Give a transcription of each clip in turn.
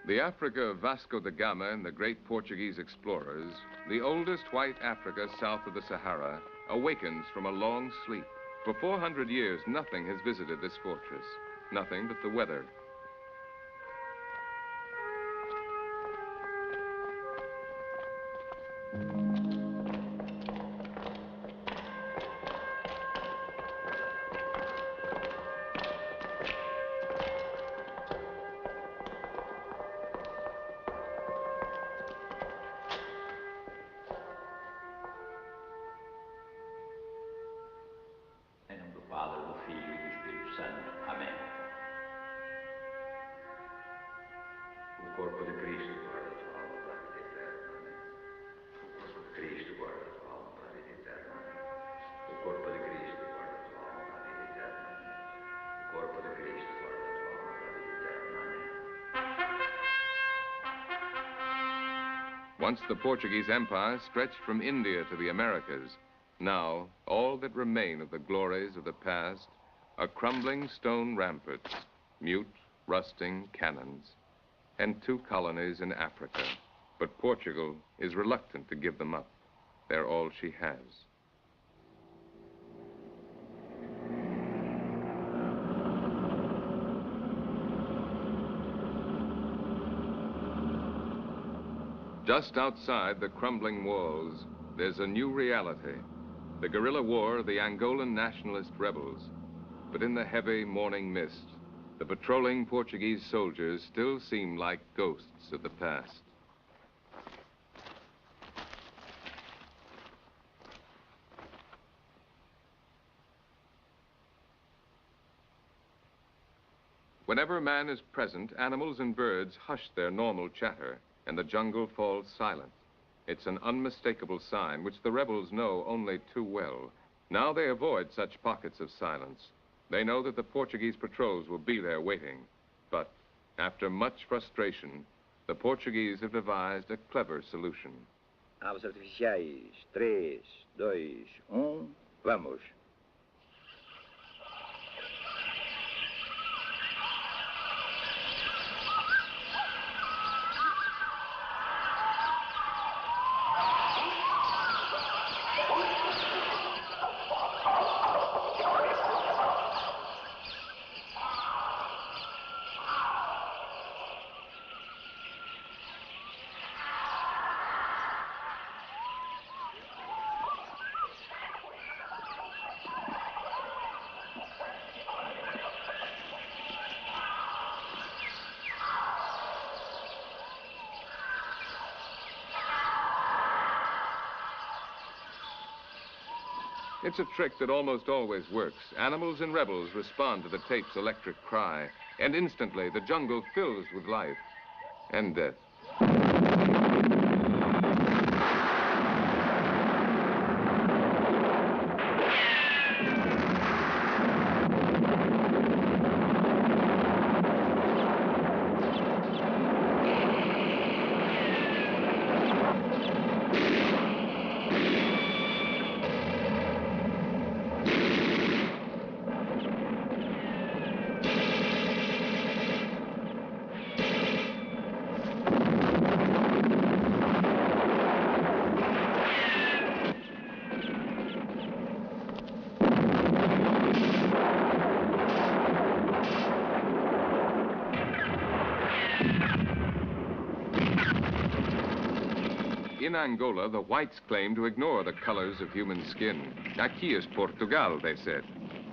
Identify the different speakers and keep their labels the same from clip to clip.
Speaker 1: The Africa of Vasco da Gama and the great Portuguese explorers, the oldest white Africa south of the Sahara, awakens from a long sleep. For 400 years, nothing has visited this fortress, nothing but the weather.
Speaker 2: Em nome do Padre, do Filho e do Espírito Santo. Amém. O corpo de Cristo guarda tua alma para a vida eterna. Amém. O corpo de Cristo guarda tua alma para a vida eterna. Amém. O corpo de Cristo guarda tua alma para a vida eterna. Amém. O corpo de Cristo guarda tua alma para a vida eterna. Amém.
Speaker 1: Once the Portuguese Empire stretched from India to the Americas, now, all that remain of the glories of the past are crumbling stone ramparts, mute, rusting cannons, and 2 colonies in Africa. But Portugal is reluctant to give them up. They're all she has. Just outside the crumbling walls, there's a new reality. The guerrilla war of the Angolan nationalist rebels. But in the heavy morning mist, the patrolling Portuguese soldiers still seem like ghosts of the past. Whenever man is present, animals and birds hush their normal chatter, and the jungle falls silent. It's an unmistakable sign which the rebels know only too well. Now they avoid such pockets of silence. They know that the Portuguese patrols will be there waiting. But after much frustration, the Portuguese have devised a clever solution.
Speaker 2: Aves artificiais. 3, 2, 1, vamos.
Speaker 1: It's a trick that almost always works. Animals and rebels respond to the tape's electric cry, and instantly the jungle fills with life and death. In Angola, the whites claim to ignore the colors of human skin. Aquí es Portugal, they said.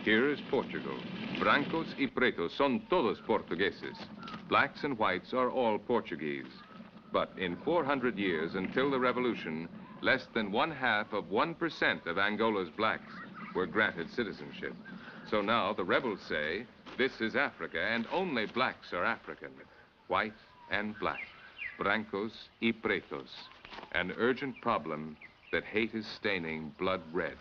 Speaker 1: Here is Portugal. Brancos y pretos son todos portugueses. Blacks and whites are all Portuguese. But in 400 years, until the revolution, less than 0.5% of Angola's blacks were granted citizenship. So now the rebels say, this is Africa, and only blacks are African. White and black. Brancos y pretos. An urgent problem that hate is staining blood red.